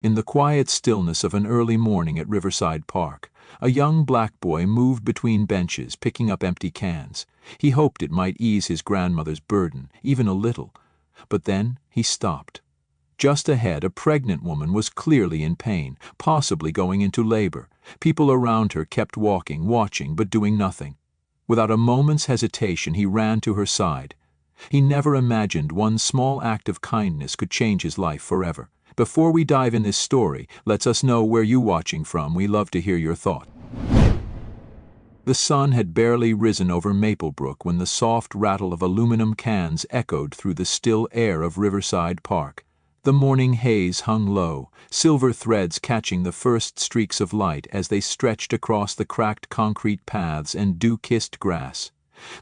In the quiet stillness of an early morning at Riverside Park, a young black boy moved between benches, picking up empty cans. He hoped it might ease his grandmother's burden, even a little. But then he stopped. Just ahead, a pregnant woman was clearly in pain, possibly going into labor. People around her kept walking, watching, but doing nothing. Without a moment's hesitation, he ran to her side. He never imagined one small act of kindness could change his life forever. Before we dive in this story, let us know where you're watching from. We love to hear your thoughts. The sun had barely risen over Maplebrook when the soft rattle of aluminum cans echoed through the still air of Riverside Park. The morning haze hung low, silver threads catching the first streaks of light as they stretched across the cracked concrete paths and dew-kissed grass.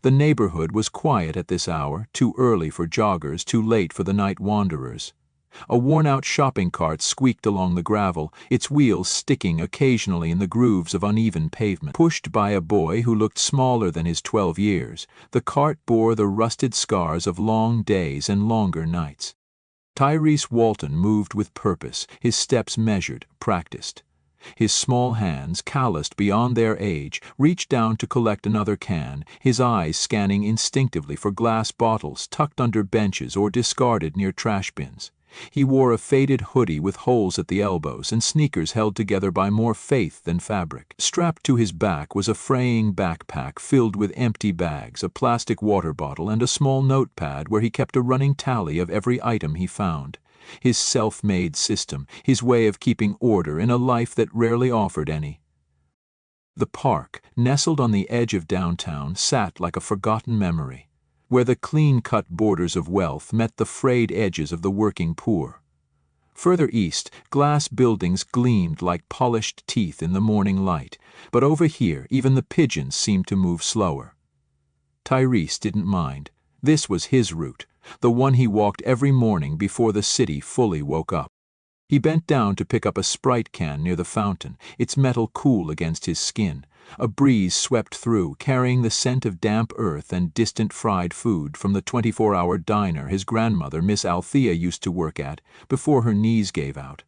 The neighborhood was quiet at this hour, too early for joggers, too late for the night wanderers. A worn-out shopping cart squeaked along the gravel, its wheels sticking occasionally in the grooves of uneven pavement. Pushed by a boy who looked smaller than his 12 years, the cart bore the rusted scars of long days and longer nights. Tyrese Walton moved with purpose, his steps measured, practiced. His small hands, calloused beyond their age, reached down to collect another can, his eyes scanning instinctively for glass bottles tucked under benches or discarded near trash bins. He wore a faded hoodie with holes at the elbows and sneakers held together by more faith than fabric. Strapped to his back was a fraying backpack filled with empty bags, a plastic water bottle, and a small notepad where he kept a running tally of every item he found. His self-made system, his way of keeping order in a life that rarely offered any. The park, nestled on the edge of downtown, sat like a forgotten memory, where the clean-cut borders of wealth met the frayed edges of the working poor. Further east, glass buildings gleamed like polished teeth in the morning light, but over here even the pigeons seemed to move slower. Tyrese didn't mind. This was his route, the one he walked every morning before the city fully woke up. He bent down to pick up a Sprite can near the fountain, its metal cool against his skin. A breeze swept through, carrying the scent of damp earth and distant fried food from the 24-hour diner his grandmother, Miss Althea, used to work at before her knees gave out.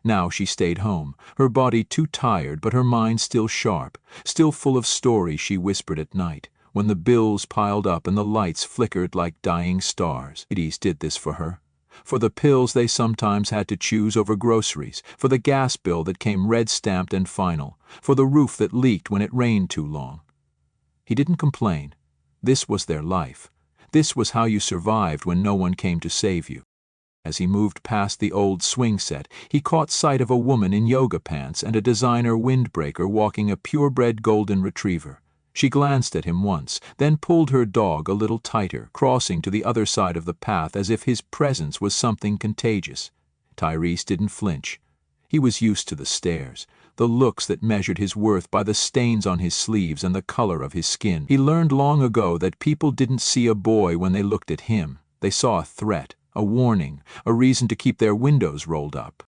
Now she stayed home, her body too tired but her mind still sharp, still full of stories she whispered at night, when the bills piled up and the lights flickered like dying stars. Ladies did this for her. For the pills they sometimes had to choose over groceries, for the gas bill that came red-stamped and final, for the roof that leaked when it rained too long. He didn't complain. This was their life. This was how you survived when no one came to save you. As he moved past the old swing set, he caught sight of a woman in yoga pants and a designer windbreaker walking a purebred golden retriever. She glanced at him once, then pulled her dog a little tighter, crossing to the other side of the path as if his presence was something contagious. Tyrese didn't flinch. He was used to the stares, the looks that measured his worth by the stains on his sleeves and the color of his skin. He learned long ago that people didn't see a boy when they looked at him. They saw a threat, a warning, a reason to keep their windows rolled up.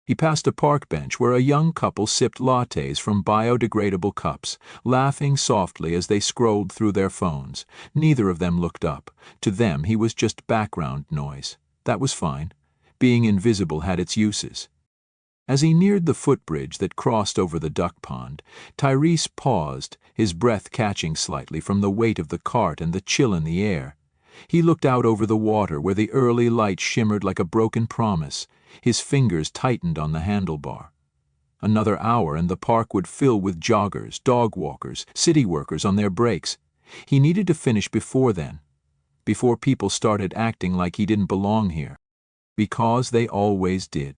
He passed a park bench where a young couple sipped lattes from biodegradable cups, laughing softly as they scrolled through their phones. Neither of them looked up. To them he was just background noise. That was fine. Being invisible had its uses. As he neared the footbridge that crossed over the duck pond, Tyrese paused, his breath catching slightly from the weight of the cart and the chill in the air. He looked out over the water where the early light shimmered like a broken promise. His fingers tightened on the handlebar. Another hour and the park would fill with joggers, dog walkers, city workers on their breaks. He needed to finish before then, before people started acting like he didn't belong here. Because they always did.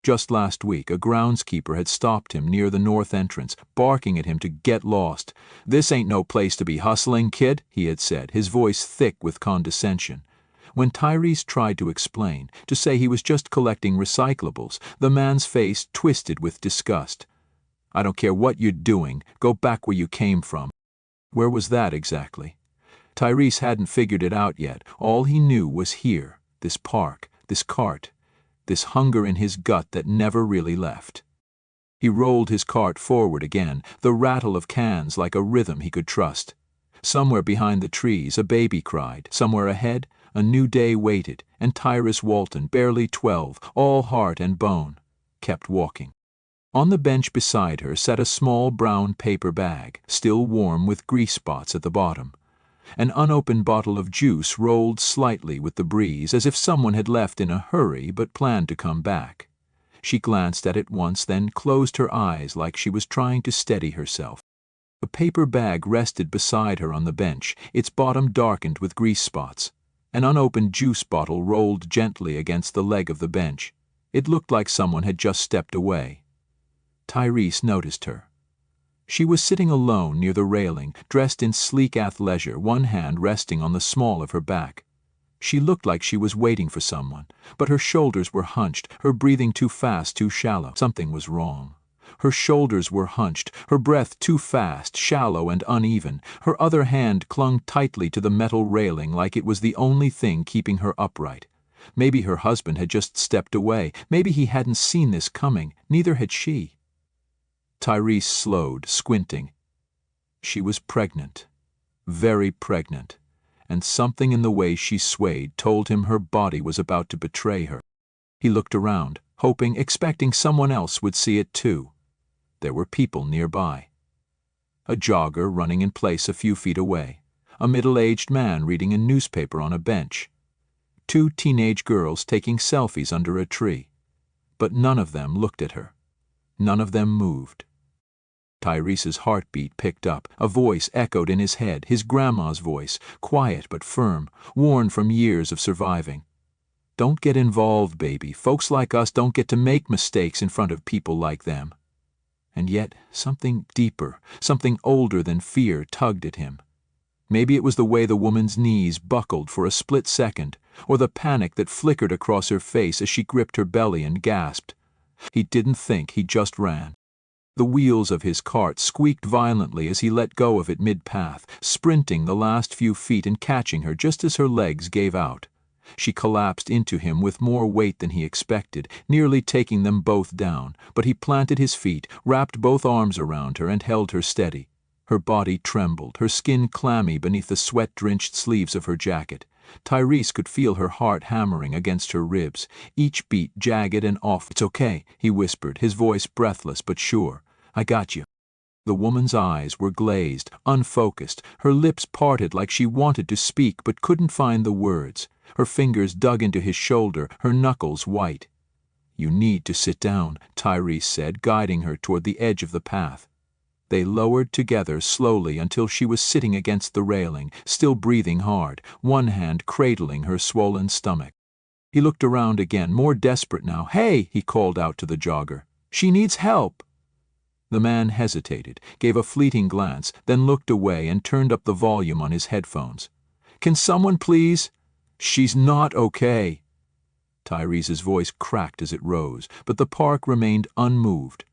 Just last week, a groundskeeper had stopped him near the north entrance, barking at him to get lost. "This ain't no place to be hustling, kid," he had said, his voice thick with condescension. When Tyrese tried to explain, to say he was just collecting recyclables, the man's face twisted with disgust. "I don't care what you're doing, go back where you came from." Where was that exactly? Tyrese hadn't figured it out yet. All he knew was here, this park, this cart, this hunger in his gut that never really left. He rolled his cart forward again, the rattle of cans like a rhythm he could trust. Somewhere behind the trees, a baby cried. Somewhere ahead, a new day waited, and Tyrese Walton, barely 12, all heart and bone. kept walking. On the bench beside her sat a small brown paper bag, still warm with grease spots at the bottom. An unopened bottle of juice rolled slightly with the breeze, as if someone had left in a hurry but planned to come back. She glanced at it once, then closed her eyes like she was trying to steady herself. A paper bag rested beside her on the bench, its bottom darkened with grease spots. An unopened juice bottle rolled gently against the leg of the bench. It looked like someone had just stepped away. Tyrese noticed her. She was sitting alone near the railing, dressed in sleek athleisure, one hand resting on the small of her back. She looked like she was waiting for someone, but her shoulders were hunched, her breathing too fast, too shallow. Something was wrong. Her shoulders were hunched, her breath too fast, shallow and uneven. Her other hand clung tightly to the metal railing like it was the only thing keeping her upright. Maybe her husband had just stepped away. Maybe he hadn't seen this coming. Neither had she. Tyrese slowed, squinting. She was pregnant. Very pregnant. And something in the way she swayed told him her body was about to betray her. He looked around, hoping, expecting someone else would see it too. There were people nearby. A jogger running in place a few feet away. A middle-aged man reading a newspaper on a bench. 2 teenage girls taking selfies under a tree. But none of them looked at her. None of them moved. Tyrese's heartbeat picked up. A voice echoed in his head, his grandma's voice, quiet but firm, worn from years of surviving. Don't get involved, baby. Folks like us don't get to make mistakes in front of people like them. And yet, something deeper, something older than fear tugged at him. Maybe it was the way the woman's knees buckled for a split second, or the panic that flickered across her face as she gripped her belly and gasped. He didn't think, he just ran. The wheels of his cart squeaked violently as he let go of it mid-path, sprinting the last few feet and catching her just as her legs gave out. She collapsed into him with more weight than he expected, nearly taking them both down, but he planted his feet, wrapped both arms around her, and held her steady. Her body trembled, her skin clammy beneath the sweat-drenched sleeves of her jacket. Tyrese could feel her heart hammering against her ribs, each beat jagged and off. "It's okay," he whispered, his voice breathless but sure. "I got you." The woman's eyes were glazed, unfocused, her lips parted like she wanted to speak but couldn't find the words. Her fingers dug into his shoulder, her knuckles white. "You need to sit down," Tyrese said, guiding her toward the edge of the path. They lowered together slowly until she was sitting against the railing, still breathing hard, one hand cradling her swollen stomach. He looked around again, more desperate now. "Hey!" he called out to the jogger. "She needs help!" The man hesitated, gave a fleeting glance, then looked away and turned up the volume on his headphones. "Can someone please?" "She's not okay." Tyrese's voice cracked as it rose, but the park remained unmoved.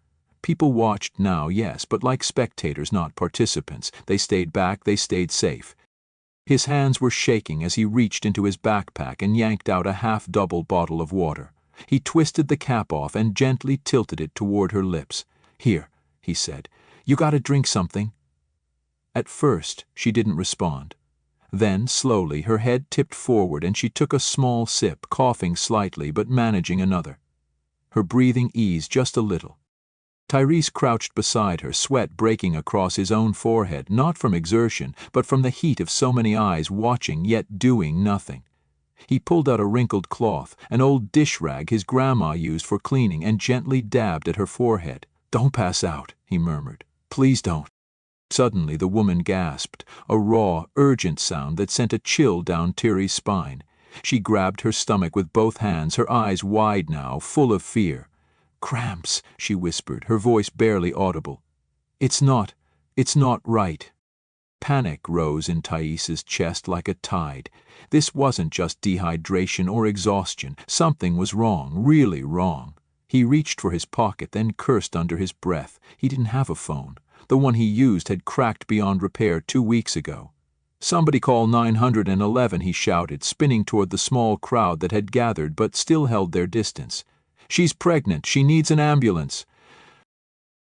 People watched now, yes, but like spectators, not participants. They stayed back, they stayed safe. His hands were shaking as he reached into his backpack and yanked out a half-double bottle of water. He twisted the cap off and gently tilted it toward her lips. "Here," he said. "You gotta drink something." At first, she didn't respond. Then, slowly, her head tipped forward and she took a small sip, coughing slightly but managing another. Her breathing eased just a little. Tyrese crouched beside her, sweat breaking across his own forehead, not from exertion, but from the heat of so many eyes watching yet doing nothing. He pulled out a wrinkled cloth, an old dish rag his grandma used for cleaning, and gently dabbed at her forehead. "Don't pass out," he murmured. "Please don't." Suddenly the woman gasped, a raw, urgent sound that sent a chill down Tyrie's spine. She grabbed her stomach with both hands, her eyes wide now, full of fear. "Cramps," she whispered, her voice barely audible. It's not right." Panic rose in Tyrese's chest like a tide. This wasn't just dehydration or exhaustion. Something was wrong, really wrong. He reached for his pocket, then cursed under his breath. He didn't have a phone. The one he used had cracked beyond repair 2 weeks ago. "Somebody call 911, he shouted, spinning toward the small crowd that had gathered but still held their distance. "She's pregnant. She needs an ambulance."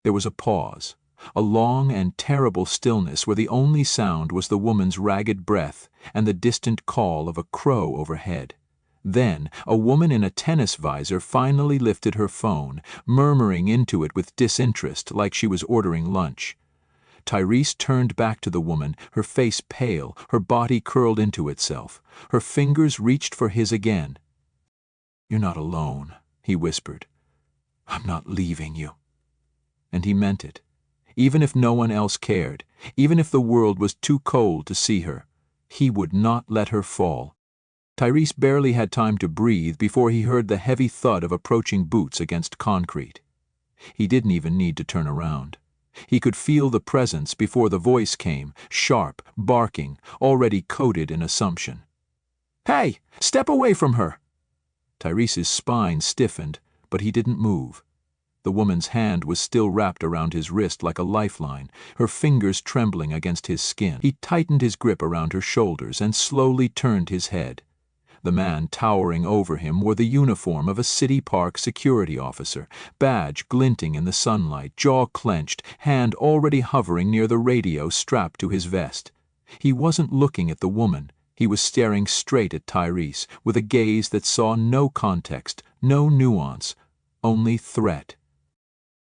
There was a pause, a long and terrible stillness where the only sound was the woman's ragged breath and the distant call of a crow overhead. Then, a woman in a tennis visor finally lifted her phone, murmuring into it with disinterest like she was ordering lunch. Tyrese turned back to the woman, her face pale, her body curled into itself. Her fingers reached for his again. "You're not alone," he whispered. "I'm not leaving you." And he meant it. Even if no one else cared, even if the world was too cold to see her, he would not let her fall. Tyrese barely had time to breathe before he heard the heavy thud of approaching boots against concrete. He didn't even need to turn around. He could feel the presence before the voice came, sharp, barking, already coated in assumption. "Hey, step away from her!" Tyrese's spine stiffened, but he didn't move. The woman's hand was still wrapped around his wrist like a lifeline, her fingers trembling against his skin. He tightened his grip around her shoulders and slowly turned his head. The man towering over him wore the uniform of a city park security officer, badge glinting in the sunlight, jaw clenched, hand already hovering near the radio strapped to his vest. He wasn't looking at the woman. He was staring straight at Tyrese, with a gaze that saw no context, no nuance, only threat.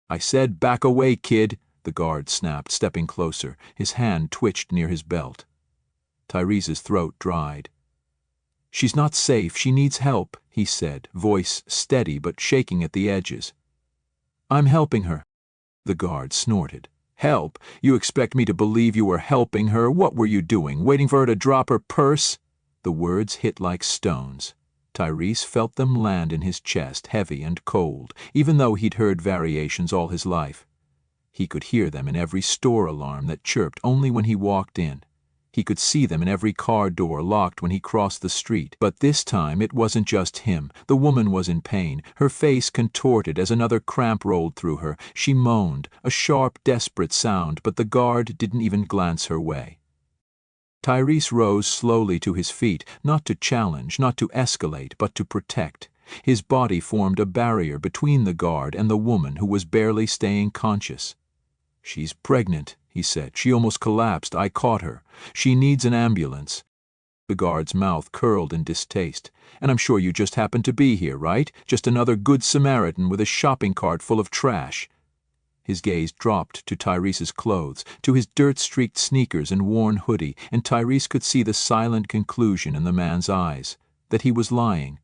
"I said back away, kid," the guard snapped, stepping closer. His hand twitched near his belt. Tyrese's throat dried. "She's not safe. She needs help," he said, voice steady but shaking at the edges. "I'm helping her." The guard snorted. "Help? You expect me to believe you were helping her? What were you doing, waiting for her to drop her purse?" The words hit like stones. Tyrese felt them land in his chest, heavy and cold, even though he'd heard variations all his life. He could hear them in every store alarm that chirped only when he walked in. He could see them in every car door locked when he crossed the street. But this time it wasn't just him. The woman was in pain, her face contorted as another cramp rolled through her. She moaned, a sharp, desperate sound, but the guard didn't even glance her way. Tyrese rose slowly to his feet, not to challenge, not to escalate, but to protect. His body formed a barrier between the guard and the woman who was barely staying conscious. "She's pregnant," he said. "She almost collapsed. I caught her. She needs an ambulance." The guard's mouth curled in distaste. "And I'm sure you just happened to be here, right? Just another good Samaritan with a shopping cart full of trash." His gaze dropped to Tyrese's clothes, to his dirt-streaked sneakers and worn hoodie, and Tyrese could see the silent conclusion in the man's eyes, that he was lying,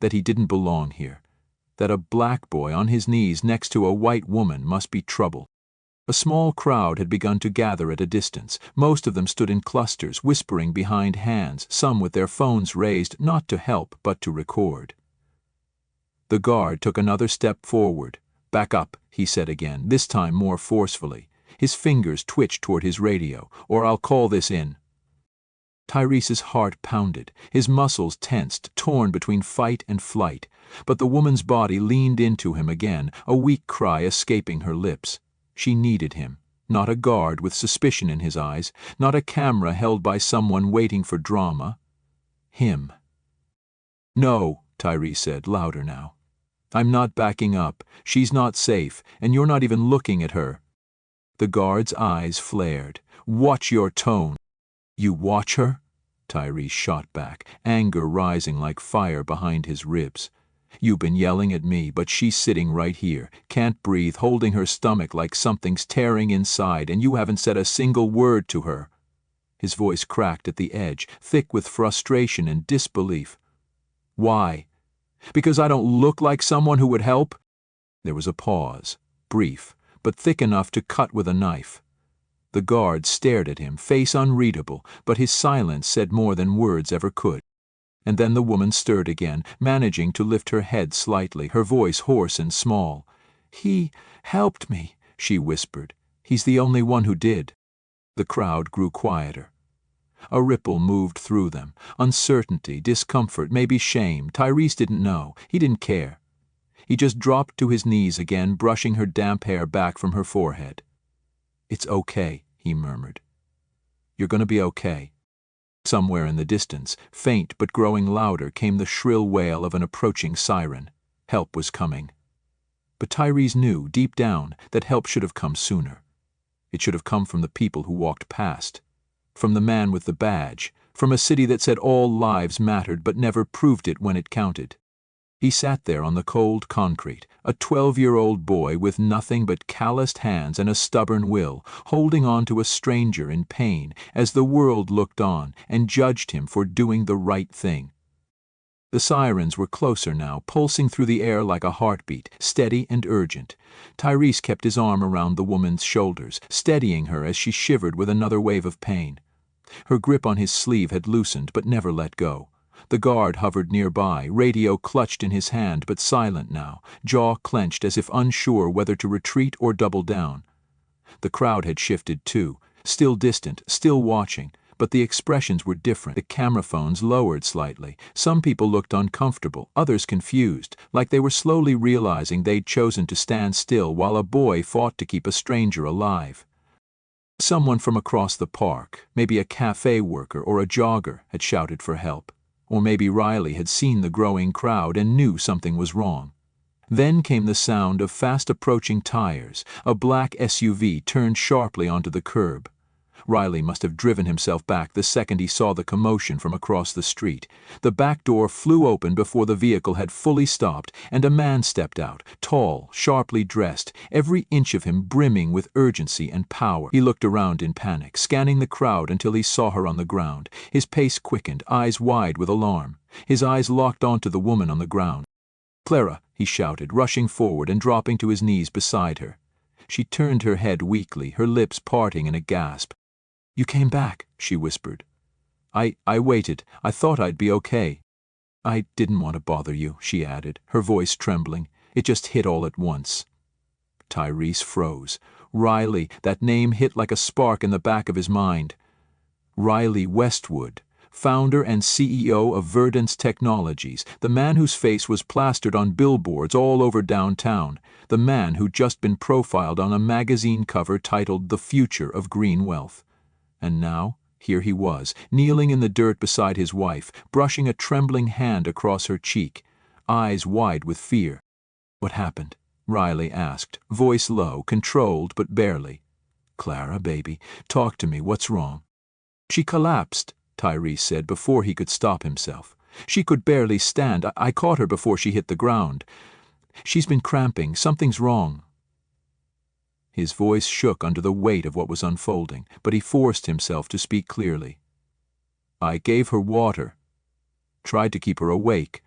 that he didn't belong here, that a black boy on his knees next to a white woman must be trouble. A small crowd had begun to gather at a distance. Most of them stood in clusters, whispering behind hands, some with their phones raised not to help but to record. The guard took another step forward. "Back up," he said again, this time more forcefully. His fingers twitched toward his radio. "Or I'll call this in." Tyrese's heart pounded, his muscles tensed, torn between fight and flight. But the woman's body leaned into him again, a weak cry escaping her lips. She needed him, not a guard with suspicion in his eyes, not a camera held by someone waiting for drama. Him. "No," Tyrese said, louder now. "I'm not backing up. She's not safe, and you're not even looking at her." The guard's eyes flared. "Watch your tone." "You watch her?" Tyrese shot back, anger rising like fire behind his ribs. "You've been yelling at me, but she's sitting right here, can't breathe, holding her stomach like something's tearing inside, and you haven't said a single word to her." His voice cracked at the edge, thick with frustration and disbelief. "Why? Because I don't look like someone who would help?" There was a pause, brief, but thick enough to cut with a knife. The guard stared at him, face unreadable, but his silence said more than words ever could. And then the woman stirred again, managing to lift her head slightly, her voice hoarse and small. "He helped me," she whispered. "He's the only one who did." The crowd grew quieter. A ripple moved through them. Uncertainty, discomfort, maybe shame. Tyrese didn't know. He didn't care. He just dropped to his knees again, brushing her damp hair back from her forehead. "It's okay," he murmured. "You're going to be okay." Somewhere in the distance, faint but growing louder, came the shrill wail of an approaching siren. Help was coming. But Tyrese knew, deep down, that help should have come sooner. It should have come from the people who walked past. From the man with the badge, from a city that said all lives mattered but never proved it when it counted. He sat there on the cold concrete, a 12-year-old boy with nothing but calloused hands and a stubborn will, holding on to a stranger in pain as the world looked on and judged him for doing the right thing. The sirens were closer now, pulsing through the air like a heartbeat, steady and urgent. Tyrese kept his arm around the woman's shoulders, steadying her as she shivered with another wave of pain. Her grip on his sleeve had loosened but never let go. The guard hovered nearby, radio clutched in his hand but silent now, jaw clenched as if unsure whether to retreat or double down. The crowd had shifted too, still distant, still watching, but the expressions were different. The camera phones lowered slightly. Some people looked uncomfortable, others confused, like they were slowly realizing they'd chosen to stand still while a boy fought to keep a stranger alive. Someone from across the park, maybe a cafe worker or a jogger, had shouted for help. Or maybe Riley had seen the growing crowd and knew something was wrong. Then came the sound of fast-approaching tires. A black SUV turned sharply onto the curb. Riley must have driven himself back the second he saw the commotion from across the street. The back door flew open before the vehicle had fully stopped, and a man stepped out, tall, sharply dressed, every inch of him brimming with urgency and power. He looked around in panic, scanning the crowd until he saw her on the ground. His pace quickened, eyes wide with alarm. His eyes locked onto the woman on the ground. "Clara," he shouted, rushing forward and dropping to his knees beside her. She turned her head weakly, her lips parting in a gasp. "You came back," she whispered. I waited. I thought I'd be okay." "I didn't want to bother you," she added, her voice trembling. "It just hit all at once." Tyrese froze. Riley, that name hit like a spark in the back of his mind. Riley Westwood, founder and CEO of Verdance Technologies, the man whose face was plastered on billboards all over downtown, the man who'd just been profiled on a magazine cover titled The Future of Green Wealth. And now, here he was, kneeling in the dirt beside his wife, brushing a trembling hand across her cheek, eyes wide with fear. "What happened?" Riley asked, voice low, controlled but barely. "Clara, baby, talk to me. What's wrong?" "She collapsed," Tyrese said before he could stop himself. "She could barely stand. I caught her before she hit the ground. She's been cramping. Something's wrong." His voice shook under the weight of what was unfolding, but he forced himself to speak clearly. "I gave her water. Tried to keep her awake."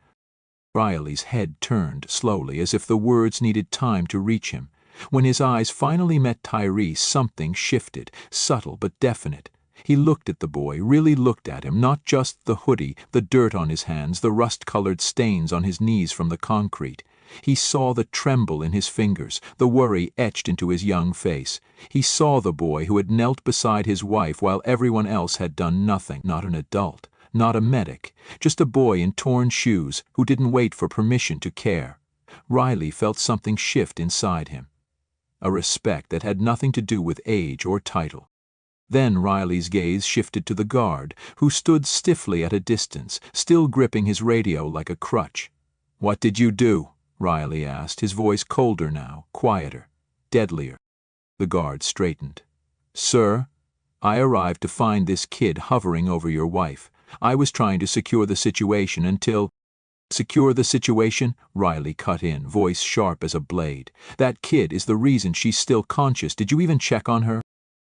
Riley's head turned slowly, as if the words needed time to reach him. When his eyes finally met Tyrese, something shifted, subtle but definite. He looked at the boy, really looked at him, not just the hoodie, the dirt on his hands, the rust-colored stains on his knees from the concrete. He saw the tremble in his fingers, the worry etched into his young face. He saw the boy who had knelt beside his wife while everyone else had done nothing. Not an adult, not a medic, just a boy in torn shoes who didn't wait for permission to care. Riley felt something shift inside him. A respect that had nothing to do with age or title. Then Riley's gaze shifted to the guard, who stood stiffly at a distance, still gripping his radio like a crutch. "What did you do?" Riley asked, his voice colder now, quieter, deadlier. The guard straightened. "Sir, I arrived to find this kid hovering over your wife. I was trying to secure the situation until—" "Secure the situation?" Riley cut in, voice sharp as a blade. "That kid is the reason she's still conscious. Did you even check on her?"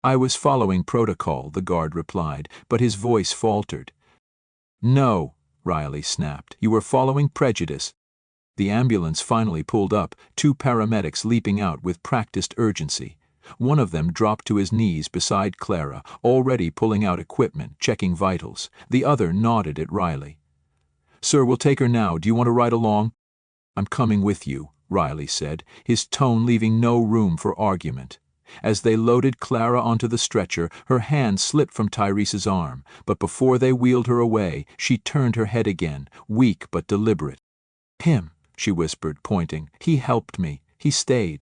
"I was following protocol," the guard replied, but his voice faltered. "No," Riley snapped. "You were following prejudice." The ambulance finally pulled up, two paramedics leaping out with practiced urgency. One of them dropped to his knees beside Clara, already pulling out equipment, checking vitals. The other nodded at Riley. "Sir, we'll take her now. Do you want to ride along?" "I'm coming with you," Riley said, his tone leaving no room for argument. As they loaded Clara onto the stretcher, her hand slipped from Tyrese's arm, but before they wheeled her away, she turned her head again, weak but deliberate. "Him," she whispered, pointing. "He helped me. He stayed."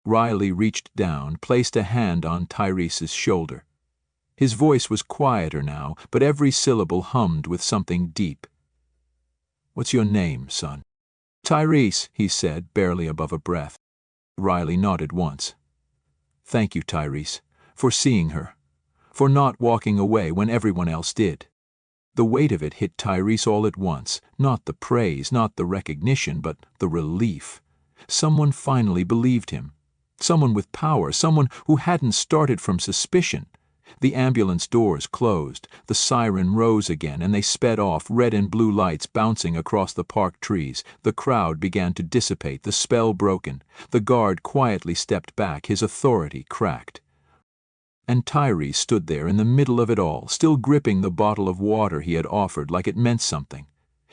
Riley reached down, placed a hand on Tyrese's shoulder. His voice was quieter now, but every syllable hummed with something deep. "What's your name, son?" "Tyrese," he said, barely above a breath. Riley nodded once. "Thank you, Tyrese, for seeing her, for not walking away when everyone else did." The weight of it hit Tyrese all at once, not the praise, not the recognition, but the relief. Someone finally believed him. Someone with power, someone who hadn't started from suspicion. The ambulance doors closed, the siren rose again, and they sped off, red and blue lights bouncing across the park trees. The crowd began to dissipate, the spell broken. The guard quietly stepped back, his authority cracked. And Tyrese stood there in the middle of it all, still gripping the bottle of water he had offered like it meant something.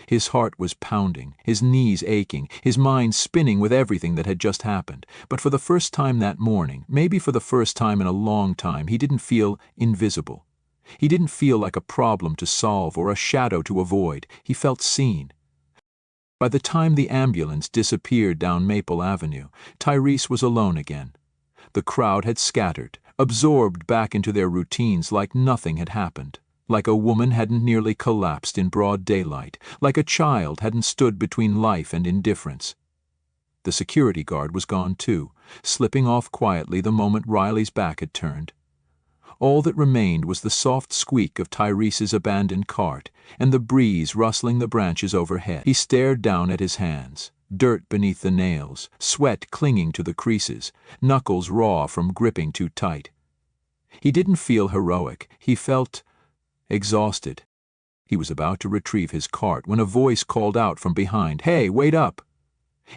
His heart was pounding, his knees aching, his mind spinning with everything that had just happened. But for the first time that morning, maybe for the first time in a long time, he didn't feel invisible. He didn't feel like a problem to solve or a shadow to avoid. He felt seen. By the time the ambulance disappeared down Maple Avenue, Tyrese was alone again. The crowd had scattered, absorbed back into their routines like nothing had happened. Like a woman hadn't nearly collapsed in broad daylight, like a child hadn't stood between life and indifference. The security guard was gone too, slipping off quietly the moment Riley's back had turned. All that remained was the soft squeak of Tyrese's abandoned cart and the breeze rustling the branches overhead. He stared down at his hands, dirt beneath the nails, sweat clinging to the creases, knuckles raw from gripping too tight. He didn't feel heroic, he felt exhausted. He was about to retrieve his cart when a voice called out from behind, "Hey, wait up!"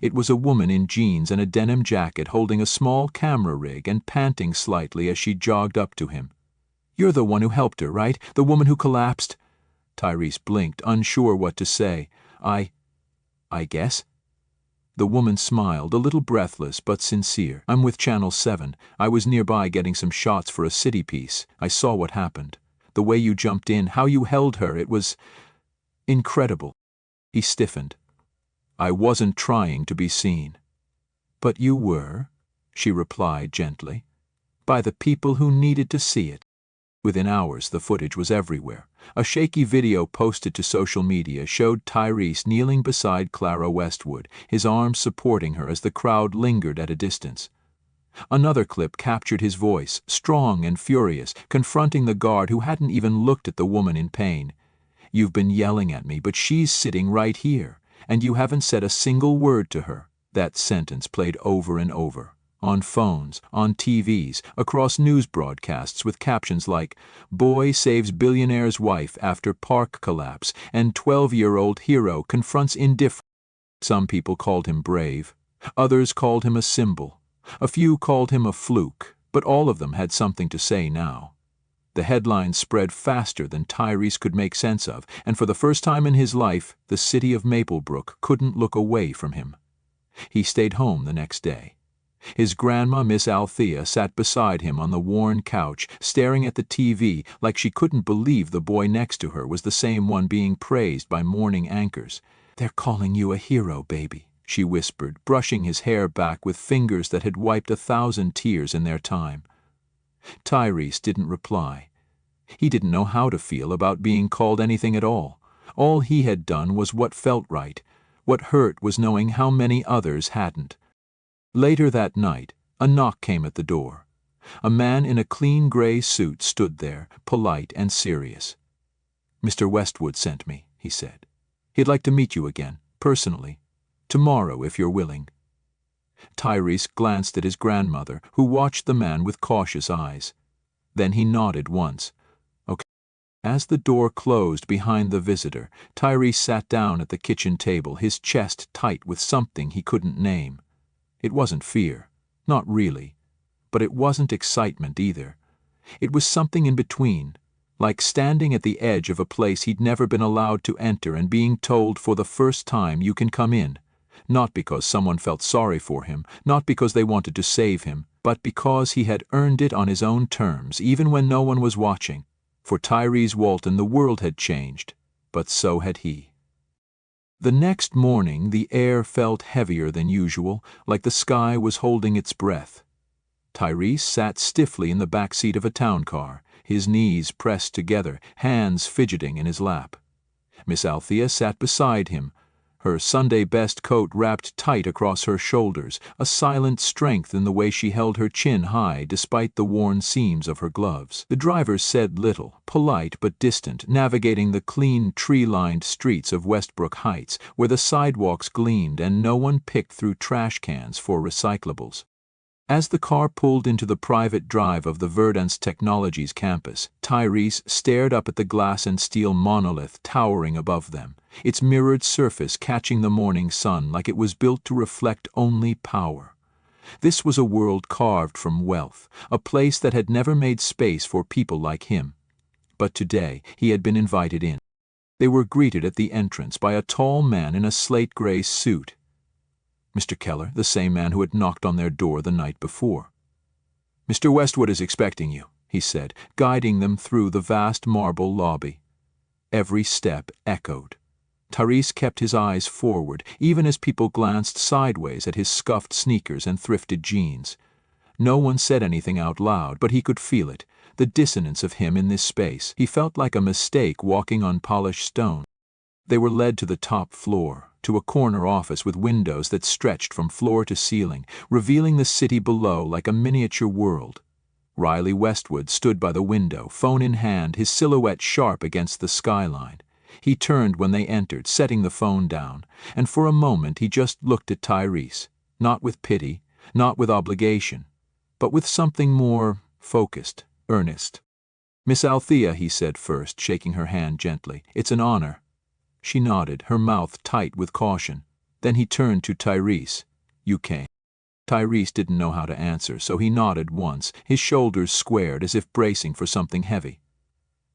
It was a woman in jeans and a denim jacket holding a small camera rig and panting slightly as she jogged up to him. "You're the one who helped her, right? The woman who collapsed?" Tyrese blinked, unsure what to say. I guess." The woman smiled, a little breathless but sincere. "I'm with Channel 7. I was nearby getting some shots for a city piece. I saw what happened. The way you jumped in, how you held her, it was incredible." He stiffened. "I wasn't trying to be seen." "But you were," she replied gently, "by the people who needed to see it." Within hours, the footage was everywhere. A shaky video posted to social media showed Tyrese kneeling beside Clara Westwood, his arms supporting her as the crowd lingered at a distance. Another clip captured his voice, strong and furious, confronting the guard who hadn't even looked at the woman in pain. "You've been yelling at me, but she's sitting right here, and you haven't said a single word to her." That sentence played over and over, on phones, on TVs, across news broadcasts with captions like, "Boy saves billionaire's wife after park collapse," and 12-year-old hero confronts indifference. Some people called him brave. Others called him a symbol. A few called him a fluke, but all of them had something to say now. The headlines spread faster than Tyrese could make sense of, and for the first time in his life, the city of Maplebrook couldn't look away from him. He stayed home the next day. His grandma, Miss Althea, sat beside him on the worn couch, staring at the TV like she couldn't believe the boy next to her was the same one being praised by morning anchors. "They're calling you a hero, baby," she whispered, brushing his hair back with fingers that had wiped 1,000 tears in their time. Tyrese didn't reply. He didn't know how to feel about being called anything at all. All he had done was what felt right. What hurt was knowing how many others hadn't. Later that night, a knock came at the door. A man in a clean gray suit stood there, polite and serious. "Mr. Westwood sent me," he said. "He'd like to meet you again, personally. Tomorrow, if you're willing." Tyrese glanced at his grandmother, who watched the man with cautious eyes. Then he nodded once. "Okay." As the door closed behind the visitor, Tyrese sat down at the kitchen table, his chest tight with something he couldn't name. It wasn't fear, not really, but it wasn't excitement either. It was something in between, like standing at the edge of a place he'd never been allowed to enter and being told for the first time you can come in, not because someone felt sorry for him, not because they wanted to save him, but because he had earned it on his own terms, even when no one was watching. For Tyrese Walton, the world had changed, but so had he. The next morning, the air felt heavier than usual, like the sky was holding its breath. Tyrese sat stiffly in the back seat of a town car, his knees pressed together, hands fidgeting in his lap. Miss Althea sat beside him, her Sunday-best coat wrapped tight across her shoulders, a silent strength in the way she held her chin high despite the worn seams of her gloves. The driver said little, polite but distant, navigating the clean, tree-lined streets of Westbrook Heights, where the sidewalks gleamed and no one picked through trash cans for recyclables. As the car pulled into the private drive of the Verdance Technologies campus, Tyrese stared up at the glass and steel monolith towering above them, its mirrored surface catching the morning sun like it was built to reflect only power. This was a world carved from wealth, a place that had never made space for people like him. But today he had been invited in. They were greeted at the entrance by a tall man in a slate-gray suit. Mr. Keller, the same man who had knocked on their door the night before. "Mr. Westwood is expecting you," he said, guiding them through the vast marble lobby. Every step echoed. Tyrese kept his eyes forward, even as people glanced sideways at his scuffed sneakers and thrifted jeans. No one said anything out loud, but he could feel it, the dissonance of him in this space. He felt like a mistake walking on polished stone. They were led to the top floor, to a corner office with windows that stretched from floor to ceiling, revealing the city below like a miniature world. Riley Westwood stood by the window, phone in hand, his silhouette sharp against the skyline. He turned when they entered, setting the phone down, and for a moment he just looked at Tyrese, not with pity, not with obligation, but with something more focused, earnest. "Miss Althea," he said first, shaking her hand gently, "it's an honor." She nodded, her mouth tight with caution. Then he turned to Tyrese. "You came." Tyrese didn't know how to answer, so he nodded once, his shoulders squared as if bracing for something heavy.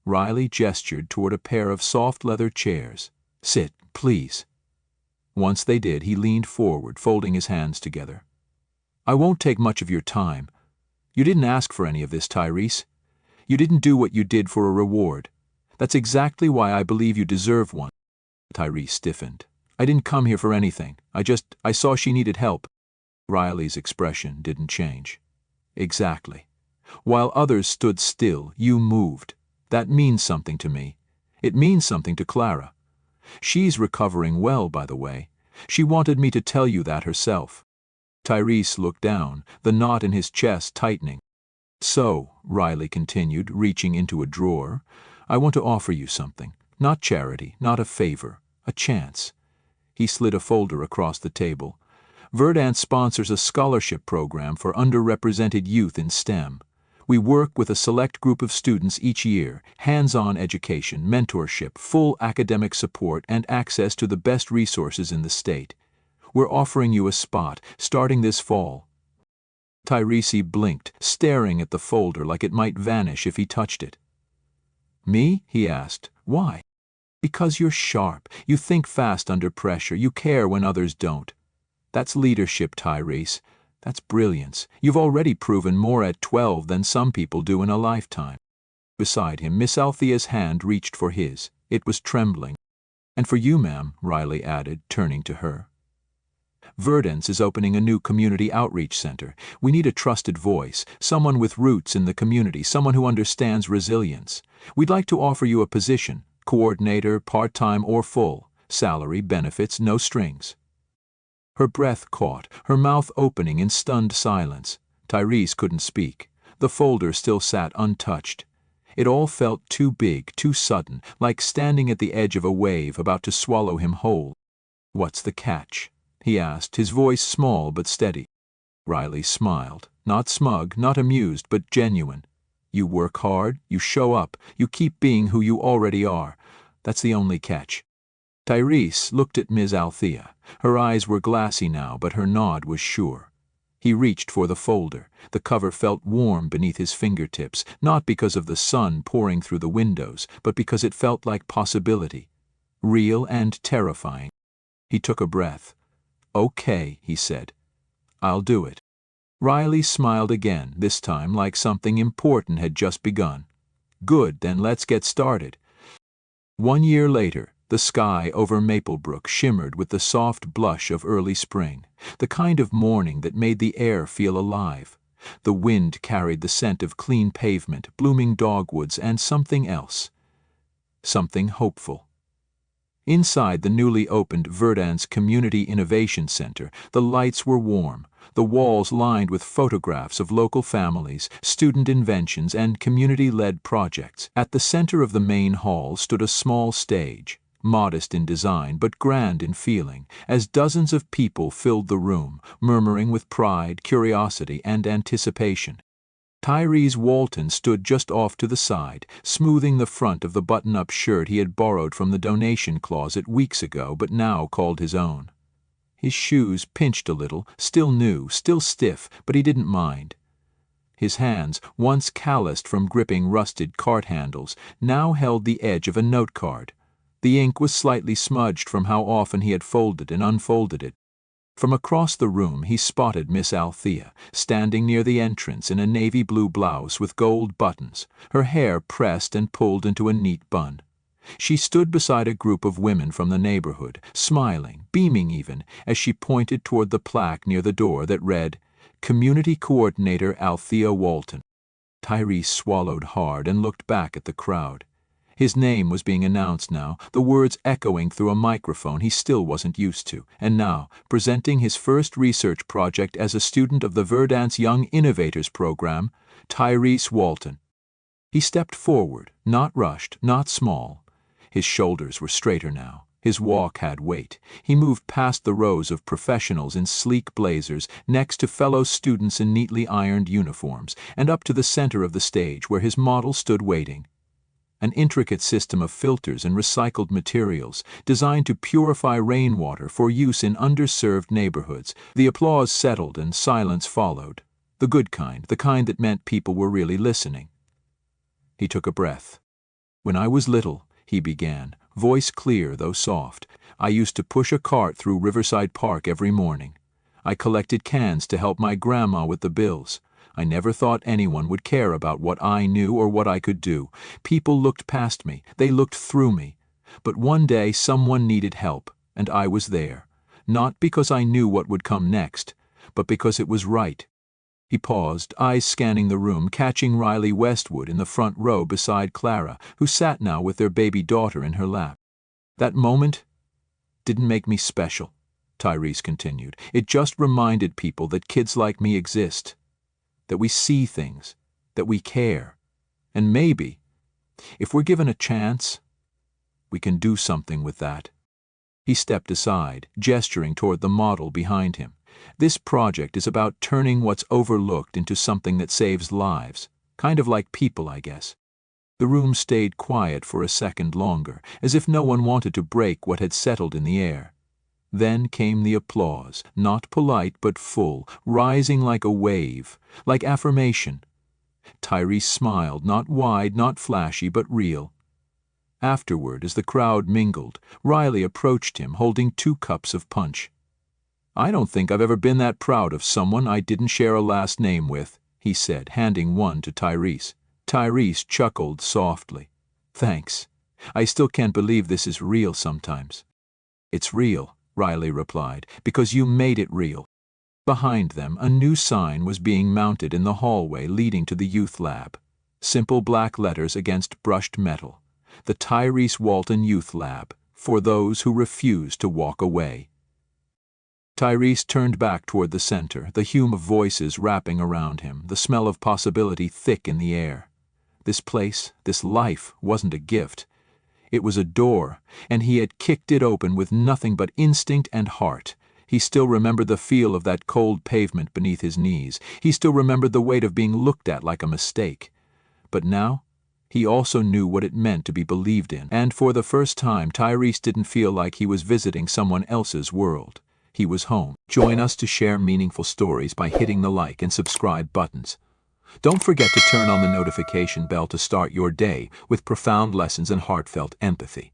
Riley gestured toward a pair of soft leather chairs. "Sit, please." Once they did, he leaned forward, folding his hands together. "I won't take much of your time. You didn't ask for any of this, Tyrese. You didn't do what you did for a reward. That's exactly why I believe you deserve one." Tyrese stiffened. "I didn't come here for anything. I saw she needed help." Riley's expression didn't change. "Exactly. While others stood still, you moved. That means something to me. It means something to Clara. She's recovering well, by the way. She wanted me to tell you that herself." Tyrese looked down, the knot in his chest tightening. "So," Riley continued, reaching into a drawer, "I want to offer you something. Not charity, not a favor, a chance." He slid a folder across the table. "Verdance sponsors a scholarship program for underrepresented youth in STEM. We work with a select group of students each year, hands-on education, mentorship, full academic support, and access to the best resources in the state. We're offering you a spot, starting this fall." Tyrese blinked, staring at the folder like it might vanish if he touched it. "Me?" he asked. "Why?" "Because you're sharp. You think fast under pressure. You care when others don't. That's leadership, Tyrese. That's brilliance. You've already proven more at 12 than some people do in a lifetime." Beside him, Miss Althea's hand reached for his. It was trembling. "And for you, ma'am," Riley added, turning to her. "Verdance is opening a new community outreach center. We need a trusted voice, someone with roots in the community, someone who understands resilience. We'd like to offer you a position, coordinator, part-time or full, salary, benefits, no strings." Her breath caught, her mouth opening in stunned silence. Tyrese couldn't speak. The folder still sat untouched. It all felt too big, too sudden, like standing at the edge of a wave about to swallow him whole. "What's the catch?" he asked, his voice small but steady. Riley smiled, not smug, not amused, but genuine. "You work hard, you show up, you keep being who you already are. That's the only catch." Tyrese looked at Ms. Althea. Her eyes were glassy now, but her nod was sure. He reached for the folder. The cover felt warm beneath his fingertips, not because of the sun pouring through the windows, but because it felt like possibility. Real and terrifying. He took a breath. "Okay," he said. "I'll do it." Riley smiled again, this time like something important had just begun. "Good, then let's get started." 1 year later, the sky over Maplebrook shimmered with the soft blush of early spring, the kind of morning that made the air feel alive. The wind carried the scent of clean pavement, blooming dogwoods, and something else. Something hopeful. Inside the newly opened Verdance Community Innovation Center, the lights were warm, the walls lined with photographs of local families, student inventions, and community-led projects. At the center of the main hall stood a small stage, modest in design but grand in feeling, as dozens of people filled the room, murmuring with pride, curiosity, and anticipation. Tyrese Walton stood just off to the side, smoothing the front of the button-up shirt he had borrowed from the donation closet weeks ago but now called his own. His shoes pinched a little, still new, still stiff, but he didn't mind. His hands, once calloused from gripping rusted cart handles, now held the edge of a note card. The ink was slightly smudged from how often he had folded and unfolded it. From across the room he spotted Miss Althea, standing near the entrance in a navy blue blouse with gold buttons, her hair pressed and pulled into a neat bun. She stood beside a group of women from the neighborhood, smiling, beaming even, as she pointed toward the plaque near the door that read, "Community Coordinator Althea Walton." Tyrese swallowed hard and looked back at the crowd. His name was being announced now, the words echoing through a microphone he still wasn't used to, and now, presenting his first research project as a student of the Verdance Young Innovators Program, Tyrese Walton. He stepped forward, not rushed, not small. His shoulders were straighter now. His walk had weight. He moved past the rows of professionals in sleek blazers, next to fellow students in neatly ironed uniforms, and up to the center of the stage where his model stood waiting. An intricate system of filters and recycled materials, designed to purify rainwater for use in underserved neighborhoods. The applause settled and silence followed. The good kind, the kind that meant people were really listening. He took a breath. "When I was little," he began, voice clear though soft, "I used to push a cart through Riverside Park every morning. I collected cans to help my grandma with the bills. I never thought anyone would care about what I knew or what I could do. People looked past me, they looked through me. But one day someone needed help, and I was there. Not because I knew what would come next, but because it was right." He paused, eyes scanning the room, catching Riley Westwood in the front row beside Clara, who sat now with their baby daughter in her lap. "That moment didn't make me special," Tyrese continued. "It just reminded people that kids like me exist. That we see things, that we care, and maybe, if we're given a chance, we can do something with that." He stepped aside, gesturing toward the model behind him. "This project is about turning what's overlooked into something that saves lives, kind of like people, I guess." The room stayed quiet for a second longer, as if no one wanted to break what had settled in the air. Then came the applause, not polite but full, rising like a wave, like affirmation. Tyrese smiled, not wide, not flashy, but real. Afterward, as the crowd mingled, Riley approached him, holding 2 cups of punch. "I don't think I've ever been that proud of someone I didn't share a last name with," he said, handing one to Tyrese. Tyrese chuckled softly. "Thanks. I still can't believe this is real sometimes." "It's real," Riley replied, "because you made it real." Behind them, a new sign was being mounted in the hallway leading to the youth lab. Simple black letters against brushed metal. The Tyrese Walton Youth Lab, for those who refuse to walk away. Tyrese turned back toward the center, the hum of voices wrapping around him, the smell of possibility thick in the air. This place, this life, wasn't a gift. It was a door, and he had kicked it open with nothing but instinct and heart. He still remembered the feel of that cold pavement beneath his knees. He still remembered the weight of being looked at like a mistake. But now, he also knew what it meant to be believed in, and for the first time Tyrese didn't feel like he was visiting someone else's world. He was home. Join us to share meaningful stories by hitting the like and subscribe buttons. Don't forget to turn on the notification bell to start your day with profound lessons and heartfelt empathy.